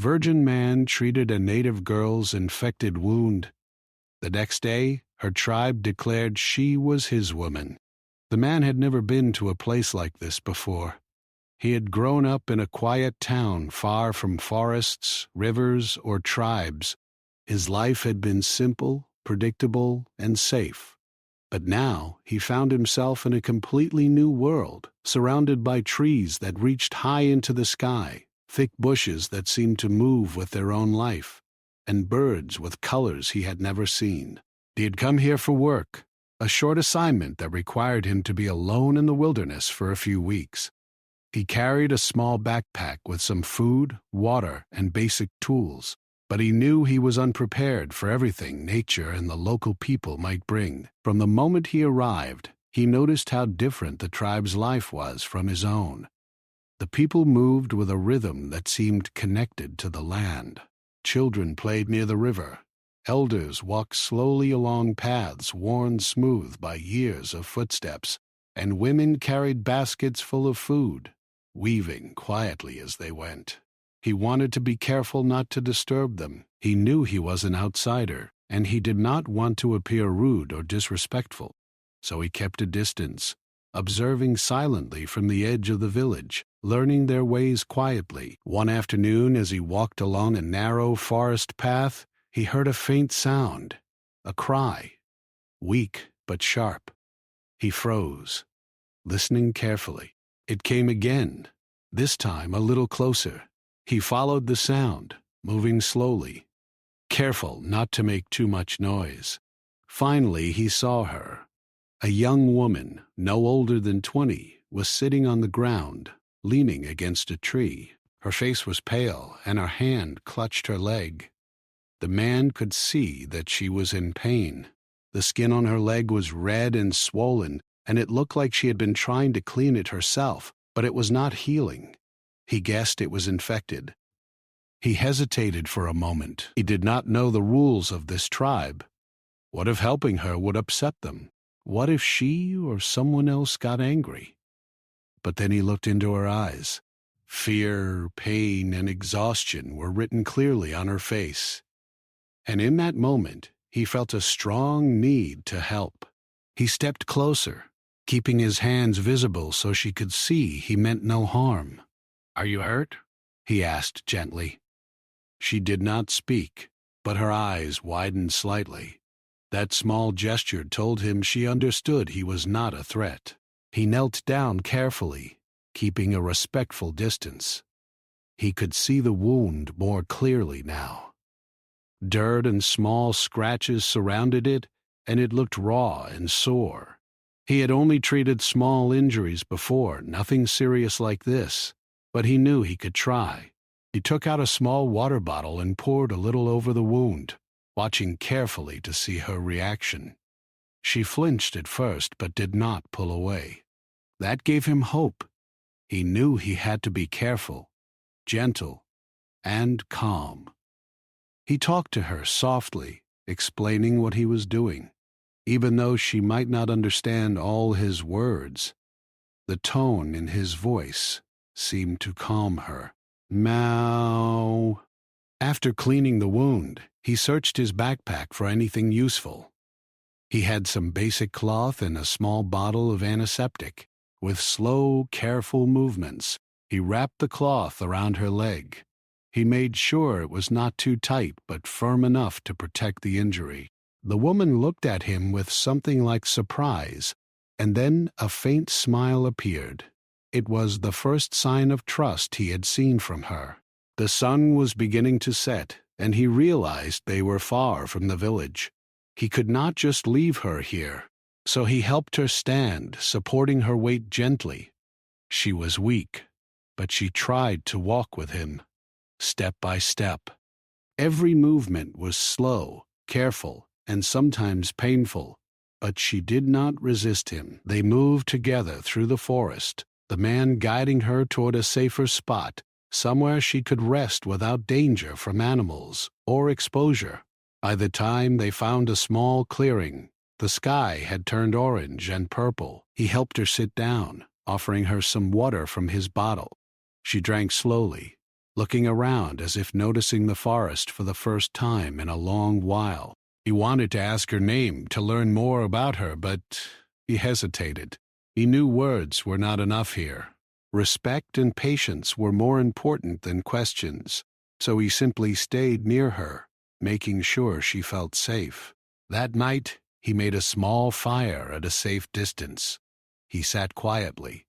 Virgin man treated a native girl's infected wound. The next day, her tribe declared she was his woman. The man had never been to a place like this before. He had grown up in a quiet town far from forests, rivers, or tribes. His life had been simple, predictable, and safe. But now he found himself in a completely new world, surrounded by trees that reached high into the sky, thick bushes that seemed to move with their own life, and birds with colors he had never seen. He had come here for work, a short assignment that required him to be alone in the wilderness for a few weeks. He carried a small backpack with some food, water, and basic tools, but he knew he was unprepared for everything nature and the local people might bring. From the moment he arrived, he noticed how different the tribe's life was from his own. The people moved with a rhythm that seemed connected to the land. Children played near the river. Elders walked slowly along paths worn smooth by years of footsteps, and women carried baskets full of food, weaving quietly as they went. He wanted to be careful not to disturb them. He knew he was an outsider, and he did not want to appear rude or disrespectful, so he kept a distance, observing silently from the edge of the village, learning their ways quietly. One afternoon, as he walked along a narrow forest path, he heard a faint sound, a cry, weak but sharp. He froze, listening carefully. It came again, this time a little closer. He followed the sound, moving slowly, careful not to make too much noise. Finally, he saw her. A young woman, no older than 20, was sitting on the ground, leaning against a tree. Her face was pale, and her hand clutched her leg. The man could see that she was in pain. The skin on her leg was red and swollen, and it looked like she had been trying to clean it herself, but it was not healing. He guessed it was infected. He hesitated for a moment. He did not know the rules of this tribe. What if helping her would upset them? What if she or someone else got angry? But then he looked into her eyes. Fear, pain, and exhaustion were written clearly on her face. And in that moment, he felt a strong need to help. He stepped closer, keeping his hands visible so she could see he meant no harm. "Are you hurt?" he asked gently. She did not speak, but her eyes widened slightly. That small gesture told him she understood he was not a threat. He knelt down carefully, keeping a respectful distance. He could see the wound more clearly now. Dirt and small scratches surrounded it, and it looked raw and sore. He had only treated small injuries before, nothing serious like this, but he knew he could try. He took out a small water bottle and poured a little over the wound, watching carefully to see her reaction. She flinched at first, but did not pull away. That gave him hope. He knew he had to be careful, gentle, and calm. He talked to her softly, explaining what he was doing. Even though she might not understand all his words, the tone in his voice seemed to calm her. Meow. After cleaning the wound, he searched his backpack for anything useful. He had some basic cloth and a small bottle of antiseptic. With slow, careful movements, he wrapped the cloth around her leg. He made sure it was not too tight but firm enough to protect the injury. The woman looked at him with something like surprise, and then a faint smile appeared. It was the first sign of trust he had seen from her. The sun was beginning to set, and he realized they were far from the village. He could not just leave her here, so he helped her stand, supporting her weight gently. She was weak, but she tried to walk with him, step by step. Every movement was slow, careful, and sometimes painful, but she did not resist him. They moved together through the forest, the man guiding her toward a safer spot, somewhere she could rest without danger from animals or exposure. By the time they found a small clearing, the sky had turned orange and purple. He helped her sit down, offering her some water from his bottle. She drank slowly, looking around as if noticing the forest for the first time in a long while. He wanted to ask her name to learn more about her, but he hesitated. He knew words were not enough here. Respect and patience were more important than questions, so he simply stayed near her, making sure she felt safe. That night, he made a small fire at a safe distance. He sat quietly,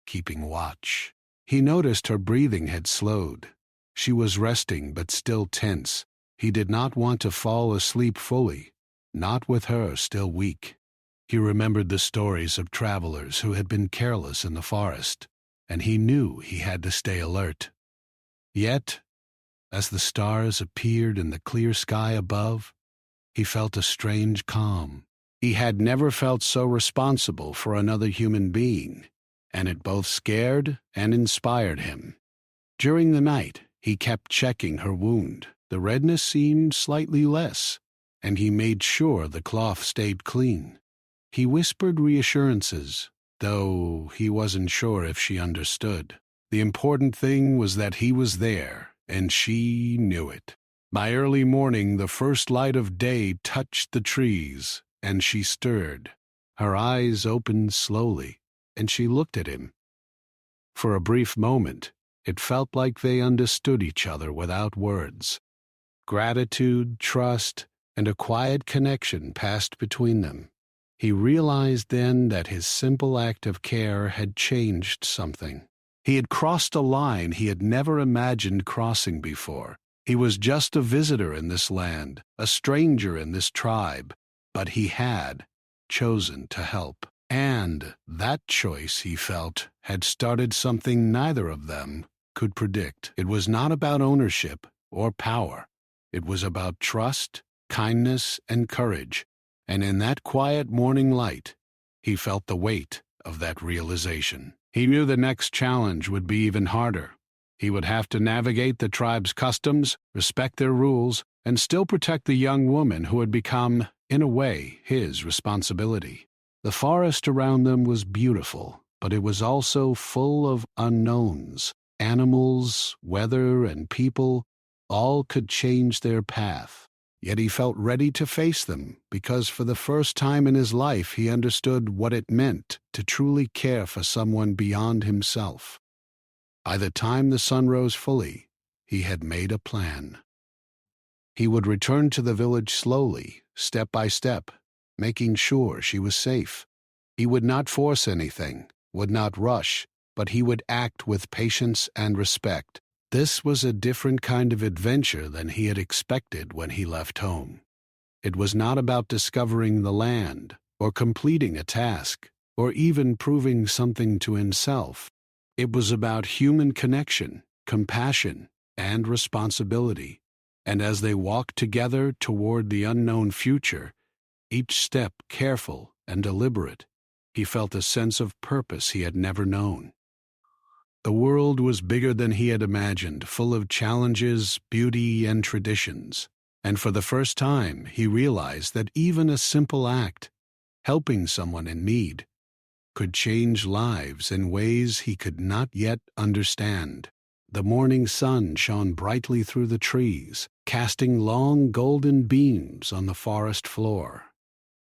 keeping watch. He noticed her breathing had slowed. She was resting but still tense. He did not want to fall asleep fully, not with her still weak. He remembered the stories of travelers who had been careless in the forest, and he knew he had to stay alert. Yet, as the stars appeared in the clear sky above, he felt a strange calm. He had never felt so responsible for another human being, and it both scared and inspired him. During the night, he kept checking her wound. The redness seemed slightly less, and he made sure the cloth stayed clean. He whispered reassurances, though he wasn't sure if she understood. The important thing was that he was there, and she knew it. By early morning, the first light of day touched the trees, and she stirred. Her eyes opened slowly, and she looked at him. For a brief moment, it felt like they understood each other without words. Gratitude, trust, and a quiet connection passed between them. He realized then that his simple act of care had changed something. He had crossed a line he had never imagined crossing before. He was just a visitor in this land, a stranger in this tribe, but he had chosen to help. And that choice, he felt, had started something neither of them could predict. It was not about ownership or power. It was about trust, kindness, and courage. And in that quiet morning light, he felt the weight of that realization. He knew the next challenge would be even harder. He would have to navigate the tribe's customs, respect their rules, and still protect the young woman who had become, in a way, his responsibility. The forest around them was beautiful, but it was also full of unknowns. Animals, weather, and people all could change their path. Yet he felt ready to face them, because for the first time in his life he understood what it meant to truly care for someone beyond himself. By the time the sun rose fully, he had made a plan. He would return to the village slowly, step by step, making sure she was safe. He would not force anything, would not rush, but he would act with patience and respect. This was a different kind of adventure than he had expected when he left home. It was not about discovering the land, or completing a task, or even proving something to himself. It was about human connection, compassion, and responsibility. And as they walked together toward the unknown future, each step careful and deliberate, he felt a sense of purpose he had never known. The world was bigger than he had imagined, full of challenges, beauty, and traditions. And for the first time, he realized that even a simple act, helping someone in need, could change lives in ways he could not yet understand. The morning sun shone brightly through the trees, casting long golden beams on the forest floor.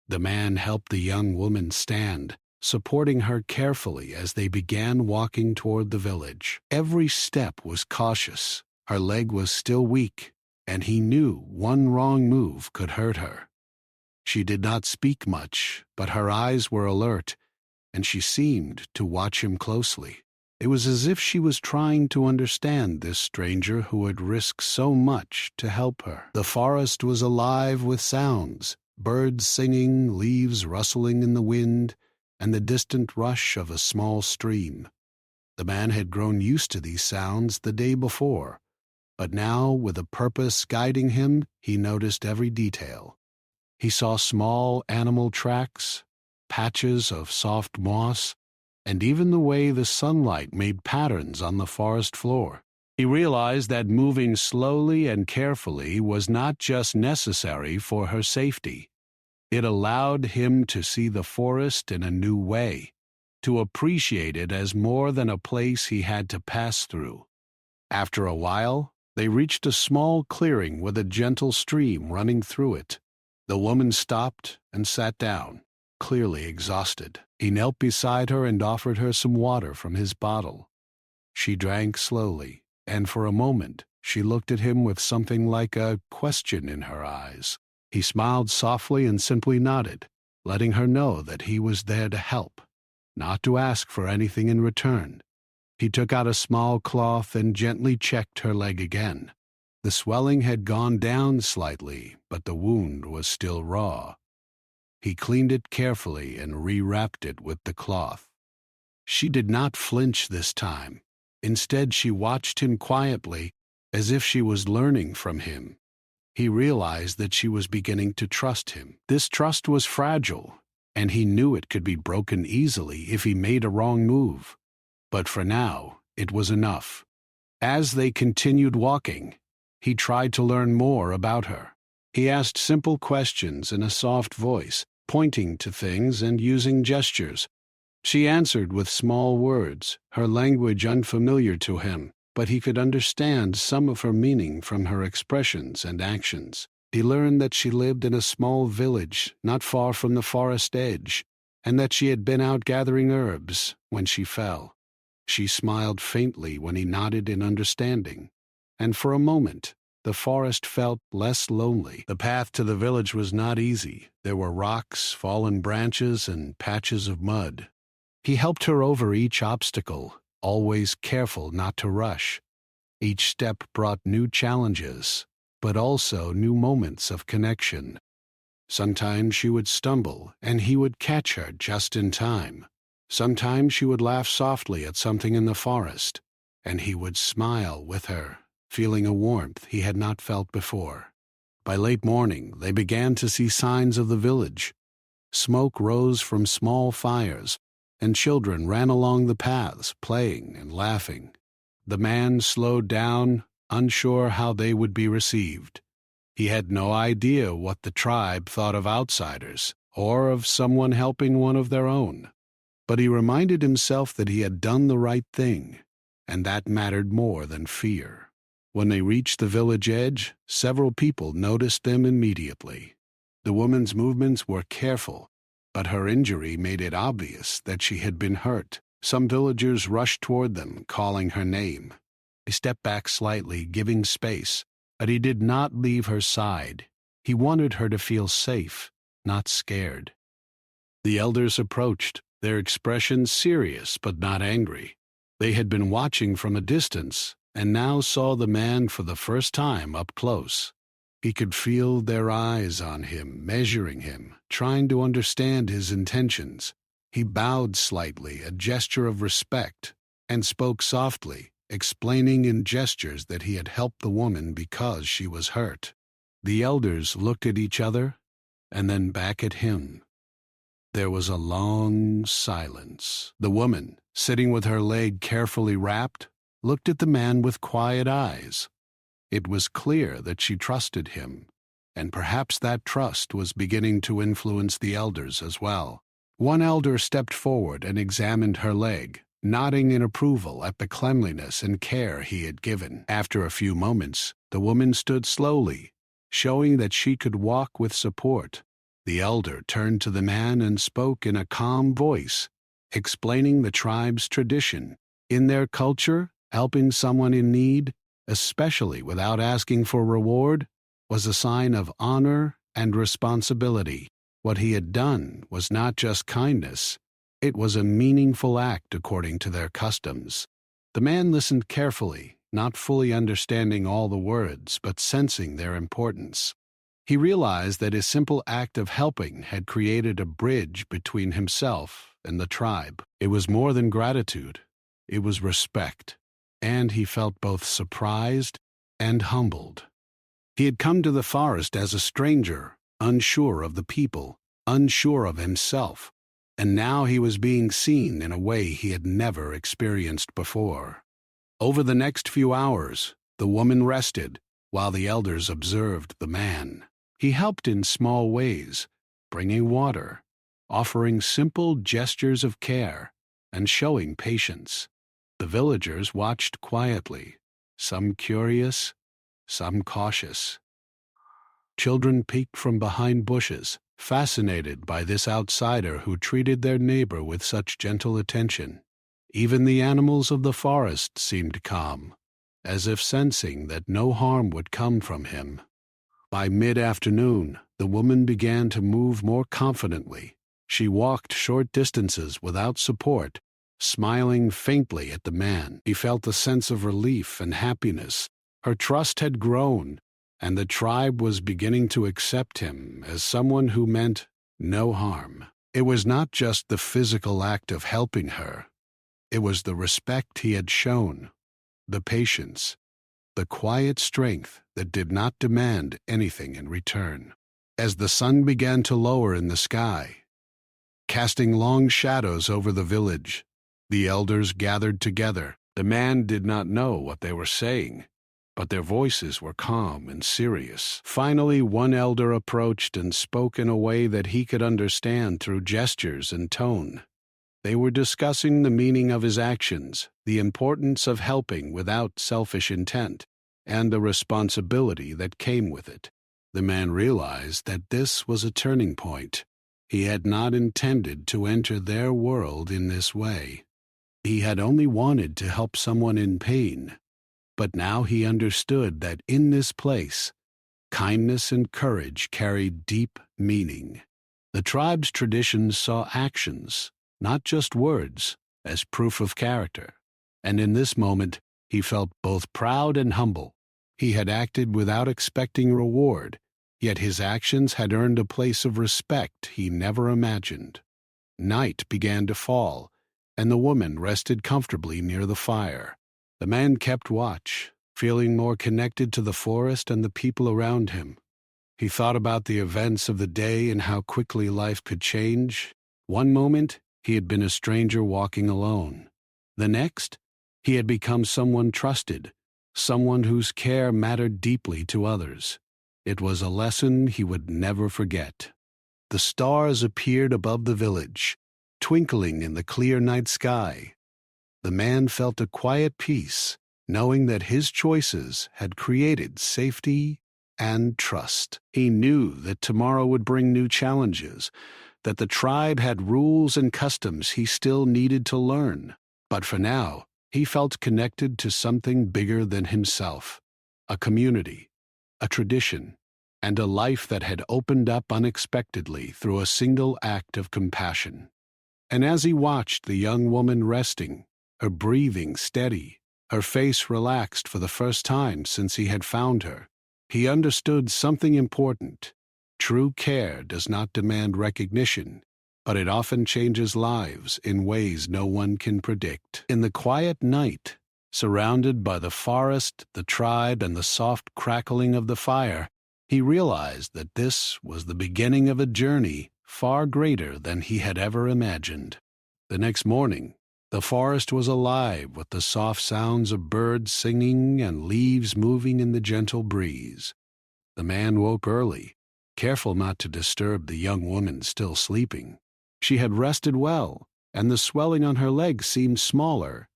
The man helped the young woman stand, supporting her carefully as they began walking toward the village. Every step was cautious. Her leg was still weak, and he knew one wrong move could hurt her. She did not speak much, but her eyes were alert, and she seemed to watch him closely. It was as if she was trying to understand this stranger who had risked so much to help her. The forest was alive with sounds, birds singing, leaves rustling in the wind, and the distant rush of a small stream. The man had grown used to these sounds the day before, but now, with a purpose guiding him, he noticed every detail. He saw small animal tracks, patches of soft moss, and even the way the sunlight made patterns on the forest floor. He realized that moving slowly and carefully was not just necessary for her safety. It allowed him to see the forest in a new way, to appreciate it as more than a place he had to pass through. After a while, they reached a small clearing with a gentle stream running through it. The woman stopped and sat down, clearly exhausted. He knelt beside her and offered her some water from his bottle. She drank slowly, and for a moment she looked at him with something like a question in her eyes. He smiled softly and simply nodded, letting her know that he was there to help, not to ask for anything in return. He took out a small cloth and gently checked her leg again. The swelling had gone down slightly, but the wound was still raw. He cleaned it carefully and rewrapped it with the cloth. She did not flinch this time. Instead, she watched him quietly, as if she was learning from him. He realized that she was beginning to trust him. This trust was fragile, and he knew it could be broken easily if he made a wrong move. But for now, it was enough. As they continued walking, he tried to learn more about her. He asked simple questions in a soft voice, pointing to things and using gestures. She answered with small words, her language unfamiliar to him, but he could understand some of her meaning from her expressions and actions. He learned that she lived in a small village not far from the forest edge, and that she had been out gathering herbs when she fell. She smiled faintly when he nodded in understanding, and for a moment the forest felt less lonely. The path to the village was not easy. There were rocks, fallen branches, and patches of mud. He helped her over each obstacle, always careful not to rush. Each step brought new challenges, but also new moments of connection. Sometimes she would stumble, and he would catch her just in time. Sometimes she would laugh softly at something in the forest, and he would smile with her, feeling a warmth he had not felt before. By late morning, they began to see signs of the village. Smoke rose from small fires, and children ran along the paths, playing and laughing. The man slowed down, unsure how they would be received. He had no idea what the tribe thought of outsiders, or of someone helping one of their own. But he reminded himself that he had done the right thing, and that mattered more than fear. When they reached the village edge, several people noticed them immediately. The woman's movements were careful, but her injury made it obvious that she had been hurt. Some villagers rushed toward them, calling her name. He stepped back slightly, giving space, but he did not leave her side. He wanted her to feel safe, not scared. The elders approached, their expressions serious but not angry. They had been watching from a distance, and now saw the man for the first time up close. He could feel their eyes on him, measuring him, trying to understand his intentions. He bowed slightly, a gesture of respect, and spoke softly, explaining in gestures that he had helped the woman because she was hurt. The elders looked at each other, and then back at him. There was a long silence. The woman, sitting with her leg carefully wrapped, looked at the man with quiet eyes. It was clear that she trusted him, and perhaps that trust was beginning to influence the elders as well. One elder stepped forward and examined her leg, nodding in approval at the cleanliness and care he had given. After a few moments, the woman stood slowly, showing that she could walk with support. The elder turned to the man and spoke in a calm voice, explaining the tribe's tradition. In their culture, helping someone in need, especially without asking for reward, was a sign of honor and responsibility. What he had done was not just kindness, it was a meaningful act according to their customs. The man listened carefully, not fully understanding all the words, but sensing their importance. He realized that his simple act of helping had created a bridge between himself and the tribe. It was more than gratitude, it was respect, and he felt both surprised and humbled. He had come to the forest as a stranger, unsure of the people, unsure of himself, and now he was being seen in a way he had never experienced before. Over the next few hours, the woman rested, while the elders observed the man. He helped in small ways, bringing water, offering simple gestures of care, and showing patience. The villagers watched quietly, some curious, some cautious. Children peeked from behind bushes, fascinated by this outsider who treated their neighbor with such gentle attention. Even the animals of the forest seemed calm, as if sensing that no harm would come from him. By mid-afternoon, the woman began to move more confidently. She walked short distances without support, smiling faintly at the man. He felt a sense of relief and happiness. Her trust had grown, and the tribe was beginning to accept him as someone who meant no harm. It was not just the physical act of helping her. It was the respect he had shown, the patience, the quiet strength that did not demand anything in return. As the sun began to lower in the sky, casting long shadows over the village, the elders gathered together. The man did not know what they were saying, but their voices were calm and serious. Finally, one elder approached and spoke in a way that he could understand through gestures and tone. They were discussing the meaning of his actions, the importance of helping without selfish intent, and the responsibility that came with it. The man realized that this was a turning point. He had not intended to enter their world in this way. He had only wanted to help someone in pain. But now he understood that in this place, kindness and courage carried deep meaning. The tribe's traditions saw actions, not just words, as proof of character. And in this moment, he felt both proud and humble. He had acted without expecting reward, yet his actions had earned a place of respect he never imagined. Night began to fall, and the woman rested comfortably near the fire. The man kept watch, feeling more connected to the forest and the people around him. He thought about the events of the day and how quickly life could change. One moment, he had been a stranger walking alone. The next, he had become someone trusted, someone whose care mattered deeply to others. It was a lesson he would never forget. The stars appeared above the village, twinkling in the clear night sky. The man felt a quiet peace, knowing that his choices had created safety and trust. He knew that tomorrow would bring new challenges, that the tribe had rules and customs he still needed to learn. But for now, he felt connected to something bigger than himself, a community, a tradition, and a life that had opened up unexpectedly through a single act of compassion. And as he watched the young woman resting, her breathing steady, her face relaxed for the first time since he had found her, he understood something important. True care does not demand recognition, but it often changes lives in ways no one can predict. In the quiet night, surrounded by the forest, the tribe, and the soft crackling of the fire, he realized that this was the beginning of a journey far greater than he had ever imagined. The next morning, the forest was alive with the soft sounds of birds singing and leaves moving in the gentle breeze. The man woke early, careful not to disturb the young woman still sleeping. She had rested well, and the swelling on her legs seemed smaller.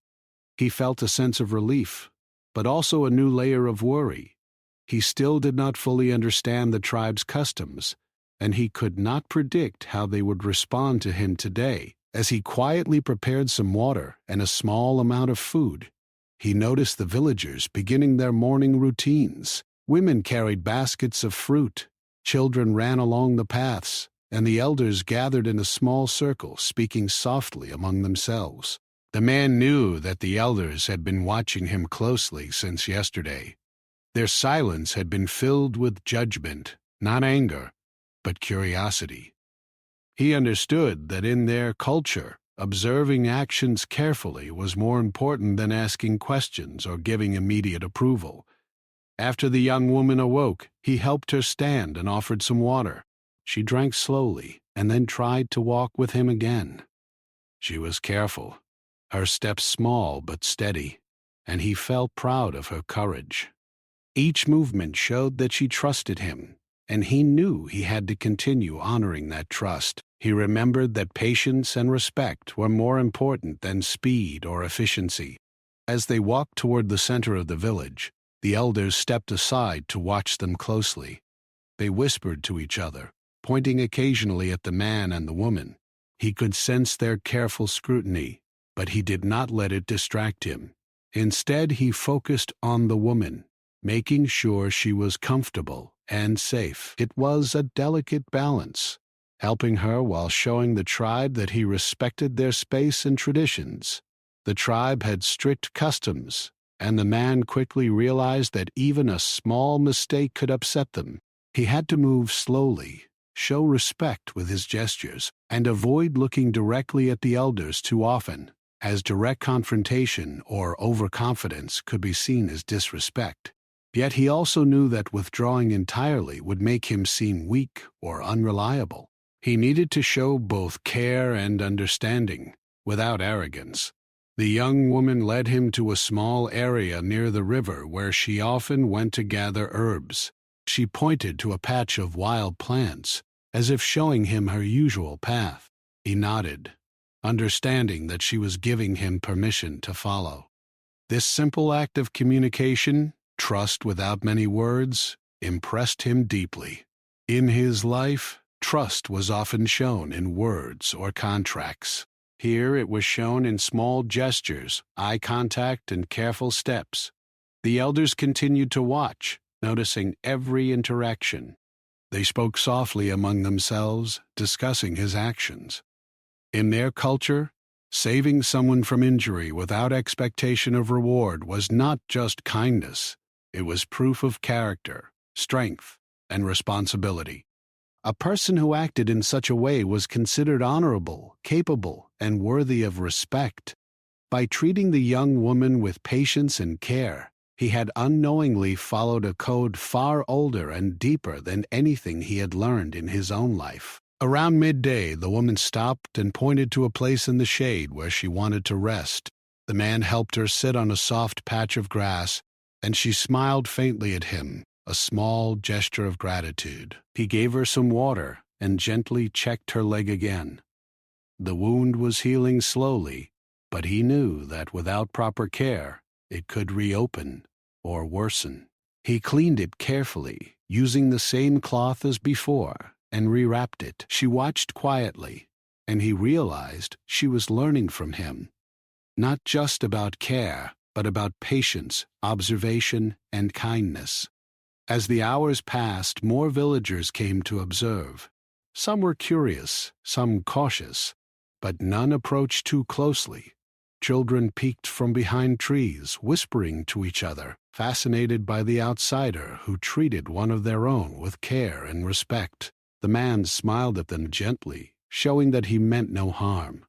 He felt a sense of relief, but also a new layer of worry. He still did not fully understand the tribe's customs, and he could not predict how they would respond to him today. As he quietly prepared some water and a small amount of food, he noticed the villagers beginning their morning routines. Women carried baskets of fruit, children ran along the paths, and the elders gathered in a small circle, speaking softly among themselves. The man knew that the elders had been watching him closely since yesterday. Their silence had been filled with judgment, not anger, but curiosity. He understood that in their culture, observing actions carefully was more important than asking questions or giving immediate approval. After the young woman awoke, he helped her stand and offered some water. She drank slowly and then tried to walk with him again. She was careful, her steps small but steady, and he felt proud of her courage. Each movement showed that she trusted him, and he knew he had to continue honoring that trust. He remembered that patience and respect were more important than speed or efficiency. As they walked toward the center of the village, the elders stepped aside to watch them closely. They whispered to each other, pointing occasionally at the man and the woman. He could sense their careful scrutiny, but he did not let it distract him. Instead, he focused on the woman, making sure she was comfortable and safe. It was a delicate balance, helping her while showing the tribe that he respected their space and traditions. The tribe had strict customs, and the man quickly realized that even a small mistake could upset them. He had to move slowly, show respect with his gestures, and avoid looking directly at the elders too often, as direct confrontation or overconfidence could be seen as disrespect. Yet he also knew that withdrawing entirely would make him seem weak or unreliable. He needed to show both care and understanding, without arrogance. The young woman led him to a small area near the river where she often went to gather herbs. She pointed to a patch of wild plants, as if showing him her usual path. He nodded, understanding that she was giving him permission to follow. This simple act of communication, trust without many words, impressed him deeply. In his life, trust was often shown in words or contracts. Here it was shown in small gestures, eye contact, and careful steps. The elders continued to watch, noticing every interaction. They spoke softly among themselves, discussing his actions. In their culture, saving someone from injury without expectation of reward was not just kindness. It was proof of character, strength, and responsibility. A person who acted in such a way was considered honorable, capable, and worthy of respect. By treating the young woman with patience and care, he had unknowingly followed a code far older and deeper than anything he had learned in his own life. Around midday, the woman stopped and pointed to a place in the shade where she wanted to rest. The man helped her sit on a soft patch of grass, and she smiled faintly at him, a small gesture of gratitude. He gave her some water and gently checked her leg again. The wound was healing slowly, but he knew that without proper care, it could reopen or worsen. He cleaned it carefully, using the same cloth as before, and rewrapped it. She watched quietly, and he realized she was learning from him, not just about care, but about patience, observation, and kindness. As the hours passed, more villagers came to observe. Some were curious, some cautious, but none approached too closely. Children peeked from behind trees, whispering to each other, fascinated by the outsider who treated one of their own with care and respect. The man smiled at them gently, showing that he meant no harm.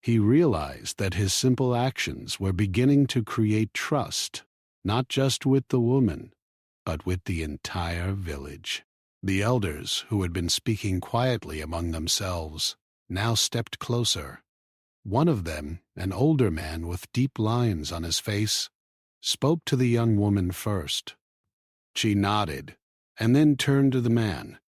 He realized that his simple actions were beginning to create trust, not just with the woman, but with the entire village. The elders, who had been speaking quietly among themselves, now stepped closer. One of them, an older man with deep lines on his face, spoke to the young woman first. She nodded, and then turned to the man.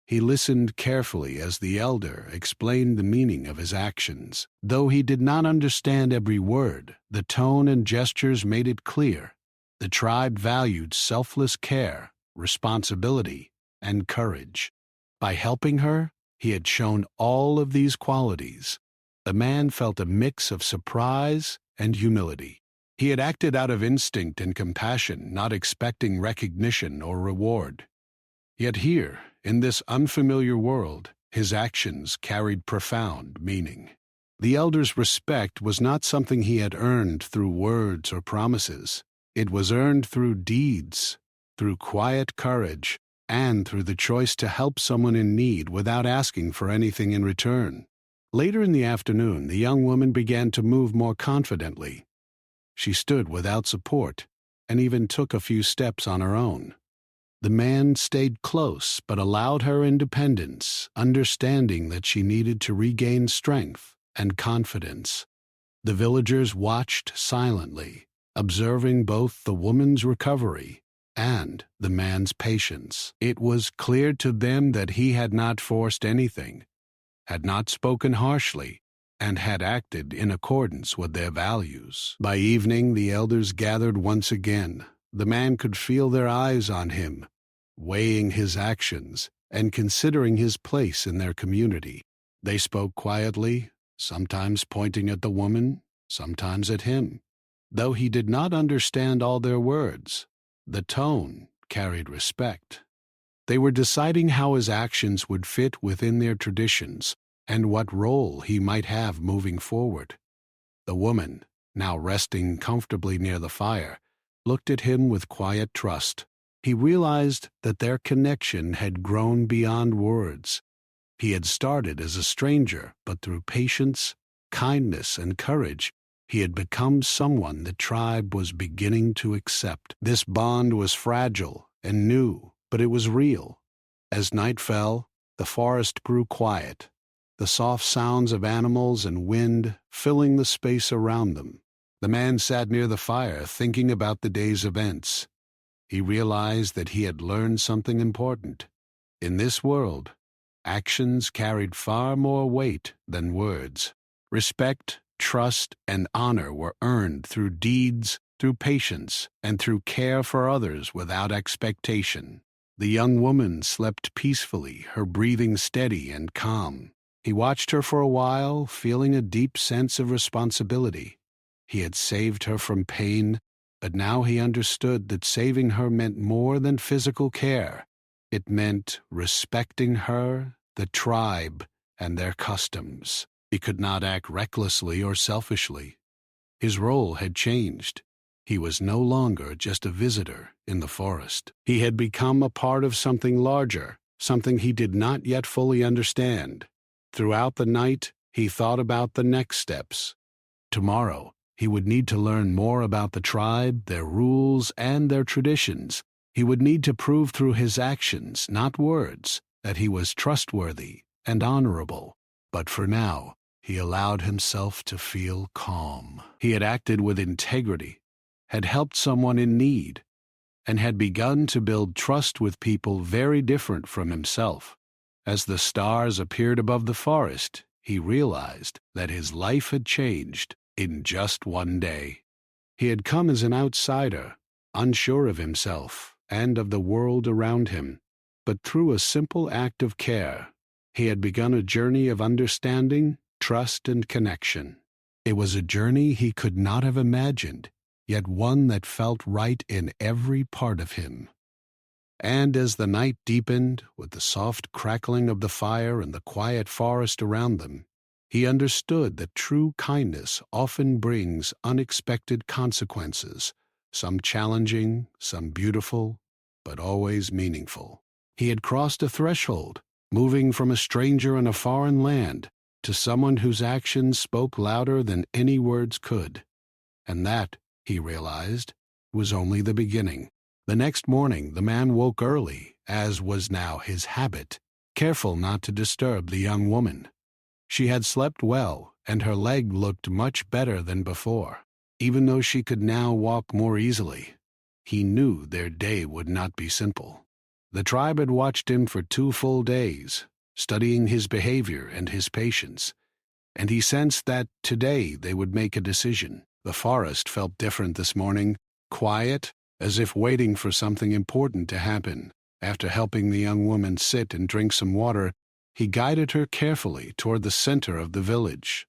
He listened carefully as the elder explained the meaning of his actions. Though he did not understand every word, the tone and gestures made it clear. The tribe valued selfless care, responsibility, and courage. By helping her, he had shown all of these qualities. The man felt a mix of surprise and humility. He had acted out of instinct and compassion, not expecting recognition or reward. Yet here, in this unfamiliar world, his actions carried profound meaning. The elder's respect was not something he had earned through words or promises. It was earned through deeds, through quiet courage, and through the choice to help someone in need without asking for anything in return. Later in the afternoon, the young woman began to move more confidently. She stood without support and even took a few steps on her own. The man stayed close but allowed her independence, understanding that she needed to regain strength and confidence. The villagers watched silently, observing both the woman's recovery and the man's patience. It was clear to them that he had not forced anything, had not spoken harshly, and had acted in accordance with their values. By evening, the elders gathered once again. The man could feel their eyes on him, weighing his actions and considering his place in their community. They spoke quietly, sometimes pointing at the woman, sometimes at him. Though he did not understand all their words, the tone carried respect. They were deciding how his actions would fit within their traditions and what role he might have moving forward. The woman, now resting comfortably near the fire, looked at him with quiet trust. He realized that their connection had grown beyond words. He had started as a stranger, but through patience, kindness, and courage, he had become someone the tribe was beginning to accept. This bond was fragile and new, but it was real. As night fell, the forest grew quiet, the soft sounds of animals and wind filling the space around them. The man sat near the fire thinking about the day's events. He realized that he had learned something important. In this world, actions carried far more weight than words. Respect, trust, and honor were earned through deeds, through patience, and through care for others without expectation. The young woman slept peacefully, her breathing steady and calm. He watched her for a while, feeling a deep sense of responsibility. He had saved her from pain, but now he understood that saving her meant more than physical care. It meant respecting her, the tribe, and their customs. He could not act recklessly or selfishly. His role had changed. He was no longer just a visitor in the forest. He had become a part of something larger, something he did not yet fully understand. Throughout the night, he thought about the next steps. Tomorrow, he would need to learn more about the tribe, their rules, and their traditions. He would need to prove through his actions, not words, that he was trustworthy and honorable. But for now, he allowed himself to feel calm. He had acted with integrity, had helped someone in need, and had begun to build trust with people very different from himself. As the stars appeared above the forest, he realized that his life had changed in just one day. He had come as an outsider, unsure of himself and of the world around him, but through a simple act of care, he had begun a journey of understanding, trust, and connection. It was a journey he could not have imagined, yet one that felt right in every part of him. And as the night deepened, with the soft crackling of the fire and the quiet forest around them, he understood that true kindness often brings unexpected consequences, some challenging, some beautiful, but always meaningful. He had crossed a threshold, moving from a stranger in a foreign land to someone whose actions spoke louder than any words could. And that, he realized, was only the beginning. The next morning, the man woke early, as was now his habit, careful not to disturb the young woman. She had slept well, and her leg looked much better than before. Even though she could now walk more easily, he knew their day would not be simple. The tribe had watched him for 2 full days, studying his behavior and his patience, and he sensed that today they would make a decision. The forest felt different this morning, quiet, as if waiting for something important to happen. After helping the young woman sit and drink some water, he guided her carefully toward the center of the village.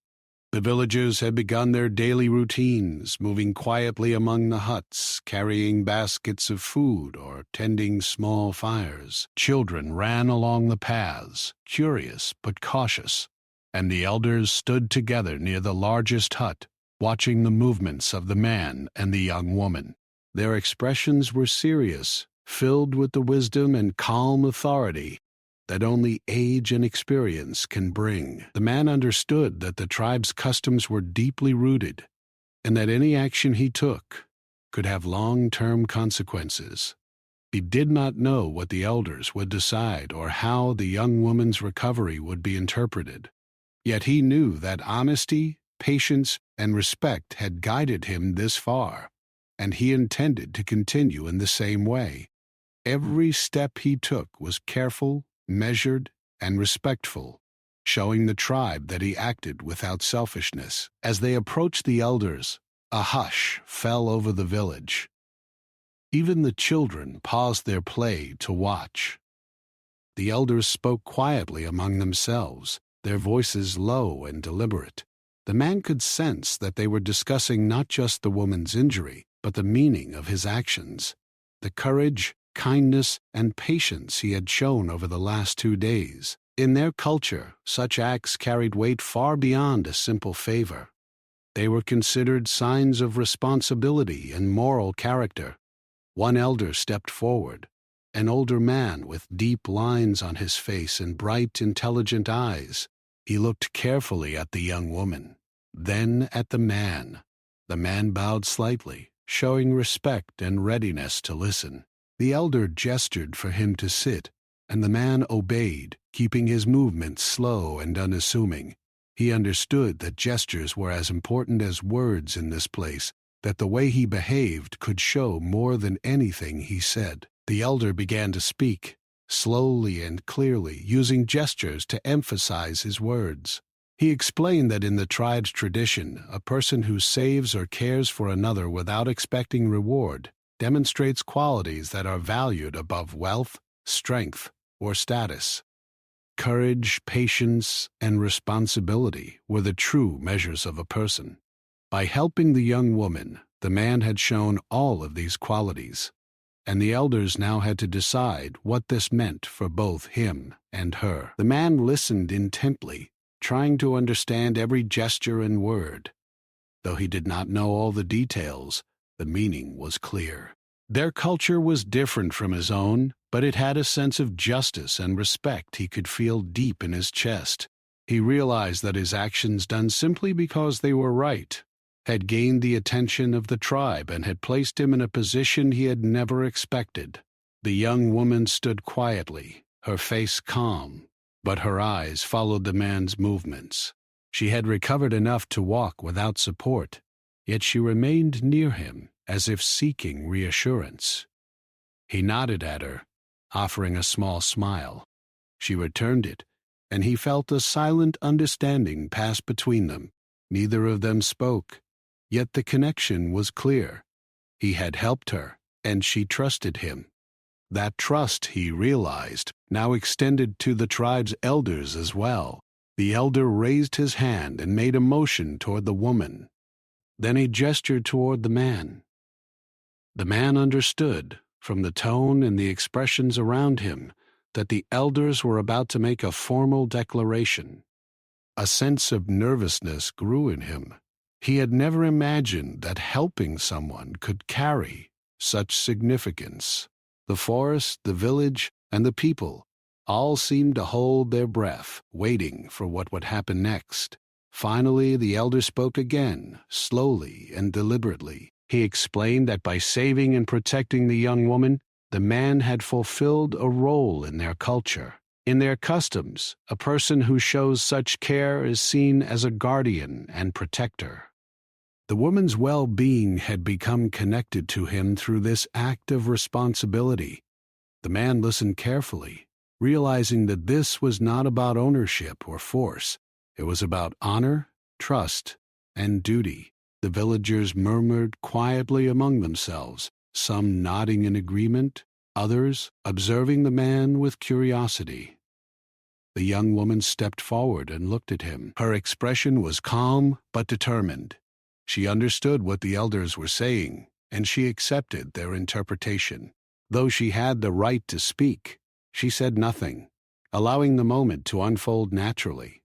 The villagers had begun their daily routines, moving quietly among the huts, carrying baskets of food or tending small fires. Children ran along the paths, curious but cautious, and the elders stood together near the largest hut, watching the movements of the man and the young woman. Their expressions were serious, filled with the wisdom and calm authority that only age and experience can bring. The man understood that the tribe's customs were deeply rooted, and that any action he took could have long-term consequences. He did not know what the elders would decide or how the young woman's recovery would be interpreted. Yet he knew that honesty, patience, and respect had guided him this far, and he intended to continue in the same way. Every step he took was careful, measured, and respectful, showing the tribe that he acted without selfishness. As they approached the elders, a hush fell over the village. Even the children paused their play to watch. The elders spoke quietly among themselves, their voices low and deliberate. The man could sense that they were discussing not just the woman's injury, but the meaning of his actions, the courage, kindness, and patience he had shown over the last 2 days. In their culture, such acts carried weight far beyond a simple favor. They were considered signs of responsibility and moral character. One elder stepped forward, an older man with deep lines on his face and bright, intelligent eyes. He looked carefully at the young woman, then at the man. The man bowed slightly, showing respect and readiness to listen. The elder gestured for him to sit, and the man obeyed, keeping his movements slow and unassuming. He understood that gestures were as important as words in this place, that the way he behaved could show more than anything he said. The elder began to speak, slowly and clearly, using gestures to emphasize his words. He explained that in the tribe's tradition, a person who saves or cares for another without expecting reward demonstrates qualities that are valued above wealth, strength, or status. Courage, patience, and responsibility were the true measures of a person. By helping the young woman, the man had shown all of these qualities, and the elders now had to decide what this meant for both him and her. The man listened intently, trying to understand every gesture and word. Though he did not know all the details, the meaning was clear. Their culture was different from his own, but it had a sense of justice and respect he could feel deep in his chest. He realized that his actions, done simply because they were right, had gained the attention of the tribe and had placed him in a position he had never expected. The young woman stood quietly, her face calm, but her eyes followed the man's movements. She had recovered enough to walk without support, yet she remained near him, as if seeking reassurance. He nodded at her, offering a small smile. She returned it, and he felt a silent understanding pass between them. Neither of them spoke, yet the connection was clear. He had helped her, and she trusted him. That trust, he realized, now extended to the tribe's elders as well. The elder raised his hand and made a motion toward the woman. Then he gestured toward the man. The man understood, from the tone and the expressions around him, that the elders were about to make a formal declaration. A sense of nervousness grew in him. He had never imagined that helping someone could carry such significance. The forest, the village, and the people all seemed to hold their breath, waiting for what would happen next. Finally, the elder spoke again, slowly and deliberately. He explained that by saving and protecting the young woman, the man had fulfilled a role in their culture. In their customs, a person who shows such care is seen as a guardian and protector. The woman's well-being had become connected to him through this act of responsibility. The man listened carefully, realizing that this was not about ownership or force. It was about honor, trust, and duty. The villagers murmured quietly among themselves, some nodding in agreement, others observing the man with curiosity. The young woman stepped forward and looked at him. Her expression was calm but determined. She understood what the elders were saying, and she accepted their interpretation. Though she had the right to speak, she said nothing, allowing the moment to unfold naturally.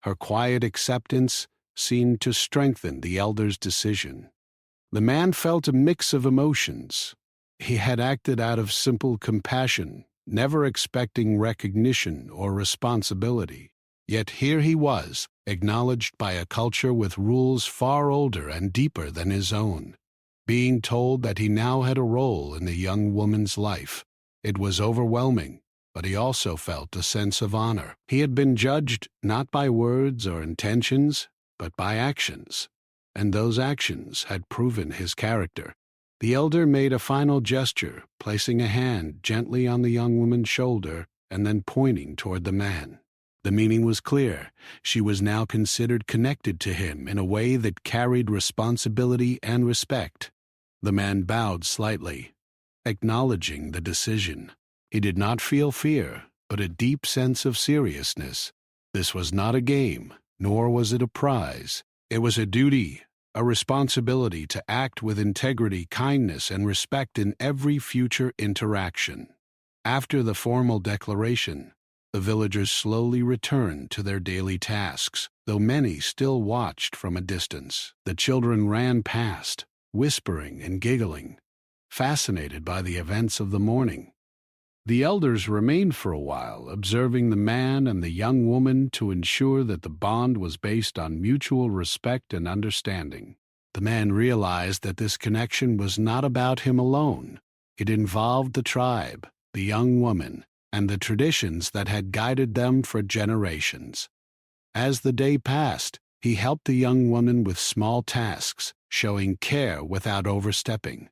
Her quiet acceptance seemed to strengthen the elder's decision. The man felt a mix of emotions. He had acted out of simple compassion, never expecting recognition or responsibility. Yet here he was, acknowledged by a culture with rules far older and deeper than his own, being told that he now had a role in the young woman's life. It was overwhelming, but he also felt a sense of honor. He had been judged not by words or intentions, but by actions, and those actions had proven his character. The elder made a final gesture, placing a hand gently on the young woman's shoulder and then pointing toward the man. The meaning was clear. She was now considered connected to him in a way that carried responsibility and respect. The man bowed slightly, acknowledging the decision. He did not feel fear, but a deep sense of seriousness. This was not a game, nor was it a prize. It was a duty, a responsibility to act with integrity, kindness, and respect in every future interaction. After the formal declaration, the villagers slowly returned to their daily tasks, though many still watched from a distance. The children ran past, whispering and giggling, fascinated by the events of the morning. The elders remained for a while, observing the man and the young woman to ensure that the bond was based on mutual respect and understanding. The man realized that this connection was not about him alone. It involved the tribe, the young woman, and the traditions that had guided them for generations. As the day passed, he helped the young woman with small tasks, showing care without overstepping.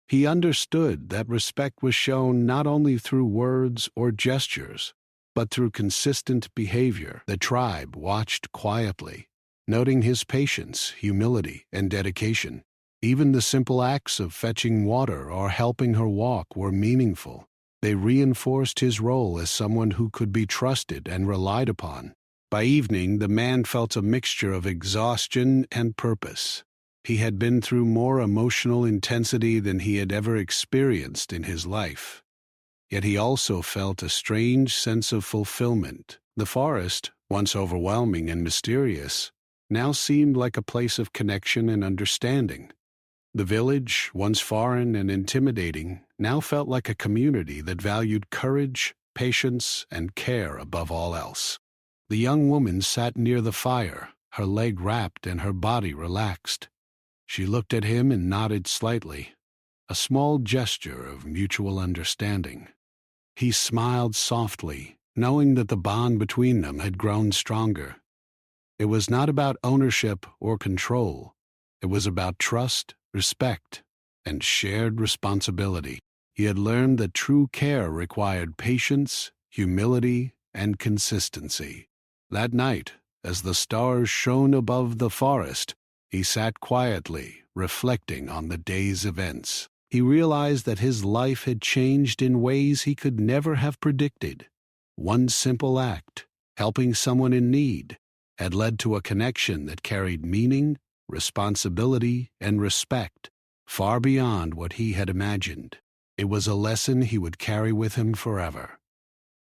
He understood that respect was shown not only through words or gestures, but through consistent behavior. The tribe watched quietly, noting his patience, humility, and dedication. Even the simple acts of fetching water or helping her walk were meaningful. They reinforced his role as someone who could be trusted and relied upon. By evening, the man felt a mixture of exhaustion and purpose. He had been through more emotional intensity than he had ever experienced in his life. Yet he also felt a strange sense of fulfillment. The forest, once overwhelming and mysterious, now seemed like a place of connection and understanding. The village, once foreign and intimidating, now felt like a community that valued courage, patience, and care above all else. The young woman sat near the fire, her leg wrapped and her body relaxed. She looked at him and nodded slightly, a small gesture of mutual understanding. He smiled softly, knowing that the bond between them had grown stronger. It was not about ownership or control. It was about trust, respect, and shared responsibility. He had learned that true care required patience, humility, and consistency. That night, as the stars shone above the forest, he sat quietly, reflecting on the day's events. He realized that his life had changed in ways he could never have predicted. One simple act, helping someone in need, had led to a connection that carried meaning, responsibility, and respect, far beyond what he had imagined. It was a lesson he would carry with him forever.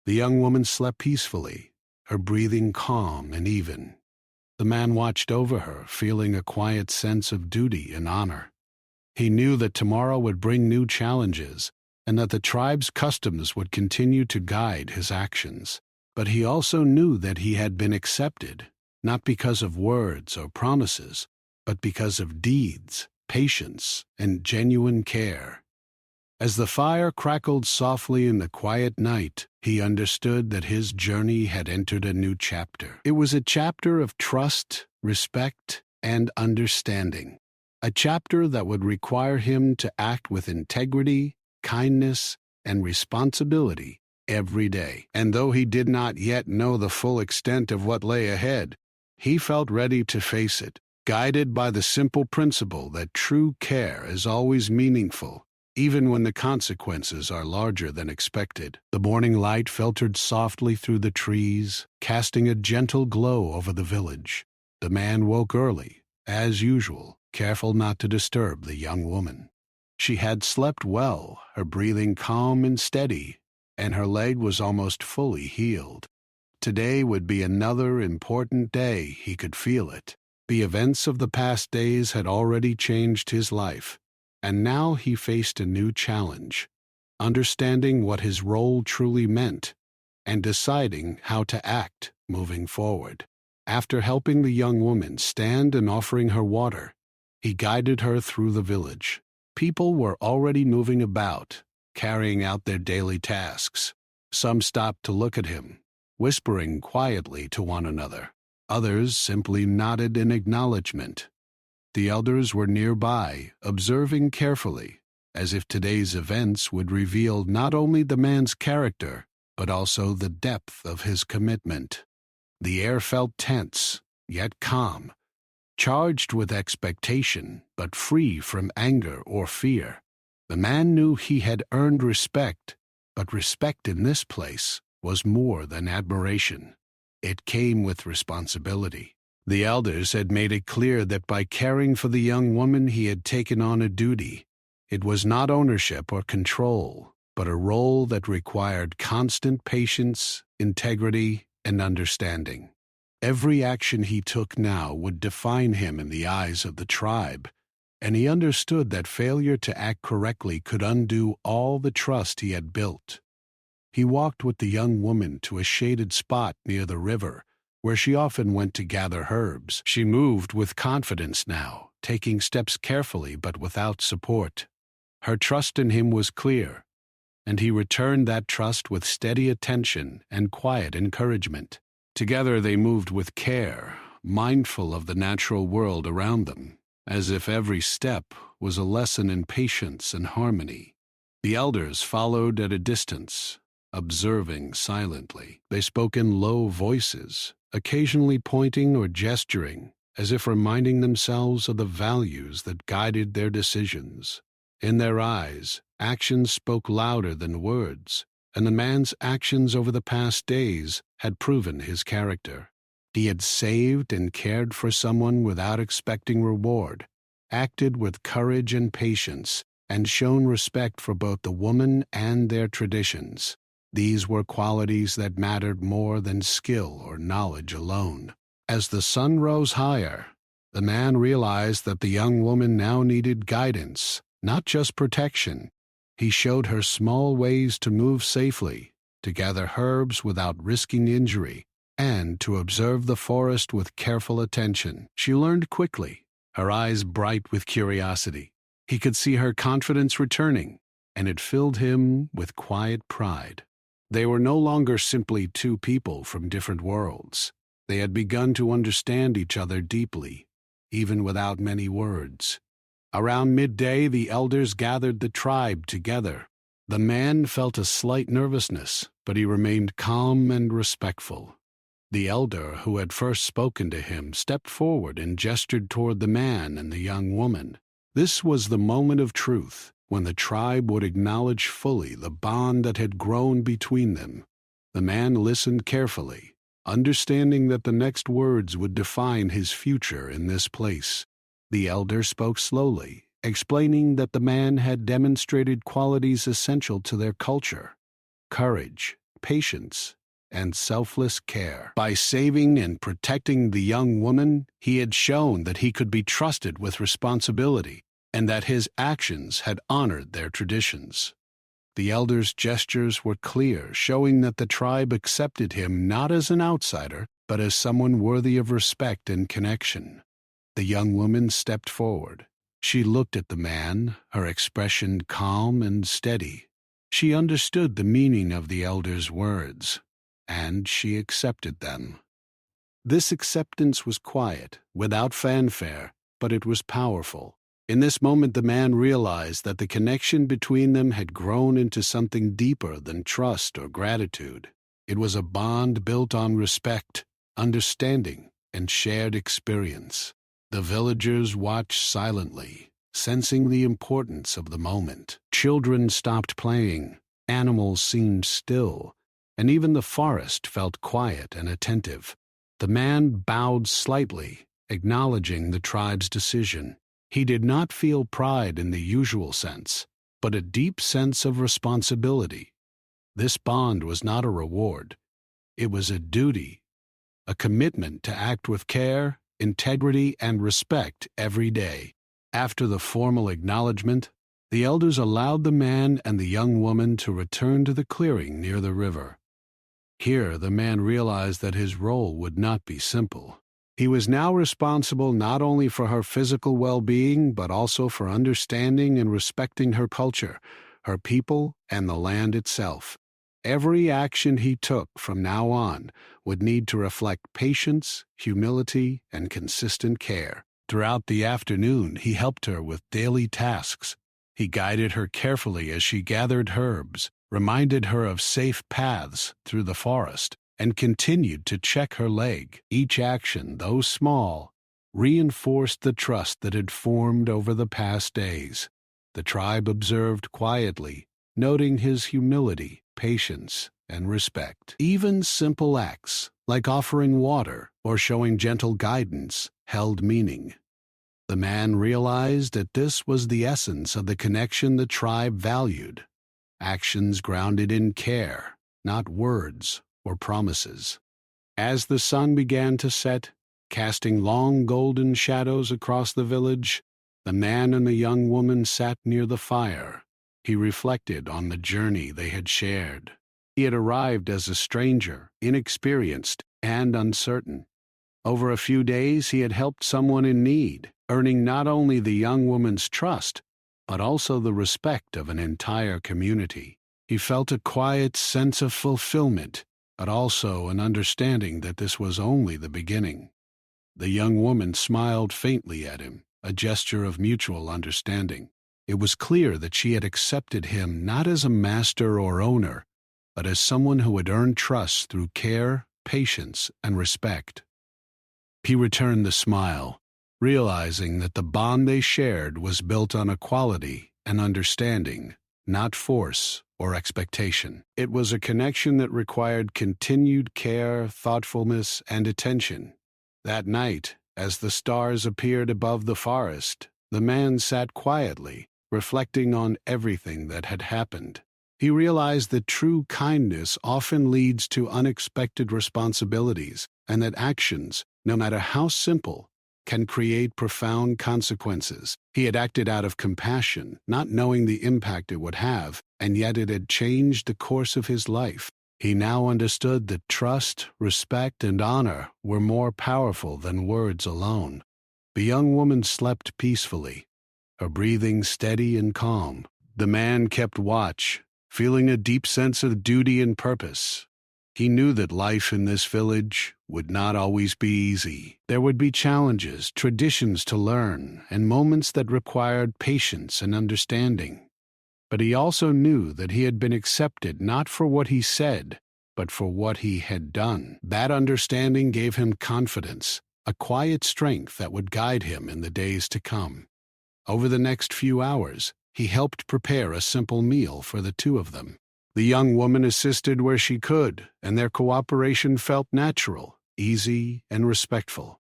The young woman slept peacefully, her breathing calm and even. The man watched over her, feeling a quiet sense of duty and honor. He knew that tomorrow would bring new challenges, and that the tribe's customs would continue to guide his actions. But he also knew that he had been accepted, not because of words or promises, but because of deeds, patience, and genuine care. As the fire crackled softly in the quiet night, he understood that his journey had entered a new chapter. It was a chapter of trust, respect, and understanding. A chapter that would require him to act with integrity, kindness, and responsibility every day. And though he did not yet know the full extent of what lay ahead, he felt ready to face it, guided by the simple principle that true care is always meaningful, even when the consequences are larger than expected. The morning light filtered softly through the trees, casting a gentle glow over the village. The man woke early, as usual, careful not to disturb the young woman. She had slept well, her breathing calm and steady, and her leg was almost fully healed. Today would be another important day, he could feel it. The events of the past days had already changed his life, and now he faced a new challenge, understanding what his role truly meant and deciding how to act moving forward. After helping the young woman stand and offering her water, he guided her through the village. People were already moving about, carrying out their daily tasks. Some stopped to look at him, whispering quietly to one another. Others simply nodded in acknowledgement. The elders were nearby, observing carefully, as if today's events would reveal not only the man's character, but also the depth of his commitment. The air felt tense, yet calm, charged with expectation, but free from anger or fear. The man knew he had earned respect, but respect in this place was more than admiration. It came with responsibility. The elders had made it clear that by caring for the young woman he had taken on a duty. It was not ownership or control, but a role that required constant patience, integrity, and understanding. Every action he took now would define him in the eyes of the tribe, and he understood that failure to act correctly could undo all the trust he had built. He walked with the young woman to a shaded spot near the river, where she often went to gather herbs. She moved with confidence now, taking steps carefully but without support. Her trust in him was clear, and he returned that trust with steady attention and quiet encouragement. Together they moved with care, mindful of the natural world around them, as if every step was a lesson in patience and harmony. The elders followed at a distance, observing silently. They spoke in low voices, occasionally pointing or gesturing, as if reminding themselves of the values that guided their decisions. In their eyes, actions spoke louder than words, and the man's actions over the past days had proven his character. He had saved and cared for someone without expecting reward, acted with courage and patience, and shown respect for both the woman and their traditions. These were qualities that mattered more than skill or knowledge alone. As the sun rose higher, the man realized that the young woman now needed guidance, not just protection. He showed her small ways to move safely, to gather herbs without risking injury, and to observe the forest with careful attention. She learned quickly, her eyes bright with curiosity. He could see her confidence returning, and it filled him with quiet pride. They were no longer simply two people from different worlds. They had begun to understand each other deeply, even without many words. Around midday, the elders gathered the tribe together. The man felt a slight nervousness, but he remained calm and respectful. The elder who had first spoken to him stepped forward and gestured toward the man and the young woman. This was the moment of truth, when the tribe would acknowledge fully the bond that had grown between them. The man listened carefully, understanding that the next words would define his future in this place. The elder spoke slowly, explaining that the man had demonstrated qualities essential to their culture: courage, patience, and selfless care. By saving and protecting the young woman, he had shown that he could be trusted with responsibility, and that his actions had honored their traditions. The elders' gestures were clear, showing that the tribe accepted him not as an outsider, but as someone worthy of respect and connection. The young woman stepped forward. She looked at the man, her expression calm and steady. She understood the meaning of the elder's words, and she accepted them. This acceptance was quiet, without fanfare, but it was powerful. In this moment, the man realized that the connection between them had grown into something deeper than trust or gratitude. It was a bond built on respect, understanding, and shared experience. The villagers watched silently, sensing the importance of the moment. Children stopped playing, animals seemed still, and even the forest felt quiet and attentive. The man bowed slightly, acknowledging the tribe's decision. He did not feel pride in the usual sense, but a deep sense of responsibility. This bond was not a reward. It was a duty, a commitment to act with care, integrity, and respect every day. After the formal acknowledgement, the elders allowed the man and the young woman to return to the clearing near the river. Here, the man realized that his role would not be simple. He was now responsible not only for her physical well-being, but also for understanding and respecting her culture, her people, and the land itself. Every action he took from now on would need to reflect patience, humility, and consistent care. Throughout the afternoon, he helped her with daily tasks. He guided her carefully as she gathered herbs, reminded her of safe paths through the forest, and continued to check her leg. Each action, though small, reinforced the trust that had formed over the past days. The tribe observed quietly, noting his humility, patience, and respect. Even simple acts, like offering water or showing gentle guidance, held meaning. The man realized that this was the essence of the connection the tribe valued. Actions grounded in care, not words or promises. As the sun began to set, casting long golden shadows across the village, the man and the young woman sat near the fire. He reflected on the journey they had shared. He had arrived as a stranger, inexperienced and uncertain. Over a few days he had helped someone in need, earning not only the young woman's trust, but also the respect of an entire community. He felt a quiet sense of fulfillment, but also an understanding that this was only the beginning. The young woman smiled faintly at him, a gesture of mutual understanding. It was clear that she had accepted him not as a master or owner, but as someone who had earned trust through care, patience, and respect. He returned the smile, realizing that the bond they shared was built on equality and understanding, not force or expectation. It was a connection that required continued care, thoughtfulness, and attention. That night, as the stars appeared above the forest, the man sat quietly, reflecting on everything that had happened. He realized that true kindness often leads to unexpected responsibilities, and that actions, no matter how simple, can create profound consequences. He had acted out of compassion, not knowing the impact it would have, and yet it had changed the course of his life. He now understood that trust, respect, and honor were more powerful than words alone. The young woman slept peacefully, her breathing steady and calm. The man kept watch, feeling a deep sense of duty and purpose. He knew that life in this village would not always be easy. There would be challenges, traditions to learn, and moments that required patience and understanding. But he also knew that he had been accepted not for what he said, but for what he had done. That understanding gave him confidence, a quiet strength that would guide him in the days to come. Over the next few hours, he helped prepare a simple meal for the two of them. The young woman assisted where she could, and their cooperation felt natural, easy, and respectful.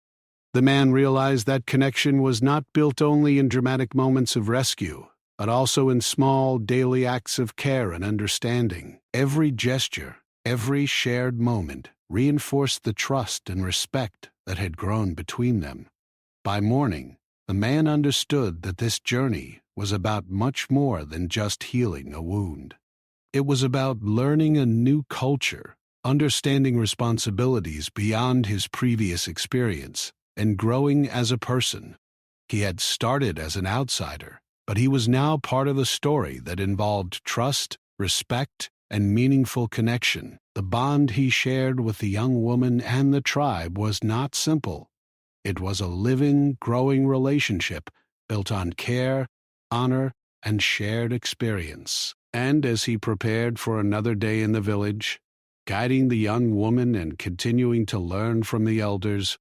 The man realized that connection was not built only in dramatic moments of rescue, but also in small, daily acts of care and understanding. Every gesture, every shared moment, reinforced the trust and respect that had grown between them. By morning, the man understood that this journey was about much more than just healing a wound. It was about learning a new culture, understanding responsibilities beyond his previous experience, and growing as a person. He had started as an outsider, but he was now part of a story that involved trust, respect, and meaningful connection. The bond he shared with the young woman and the tribe was not simple. It was a living, growing relationship built on care, honor, and shared experience. And as he prepared for another day in the village, guiding the young woman and continuing to learn from the elders,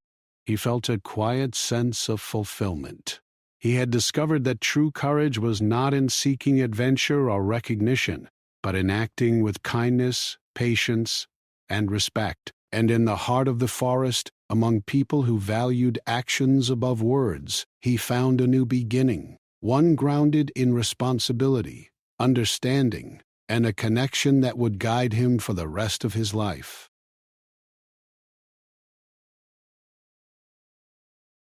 he felt a quiet sense of fulfillment. He had discovered that true courage was not in seeking adventure or recognition, but in acting with kindness, patience, and respect. And in the heart of the forest, among people who valued actions above words, he found a new beginning, one grounded in responsibility, understanding, and a connection that would guide him for the rest of his life.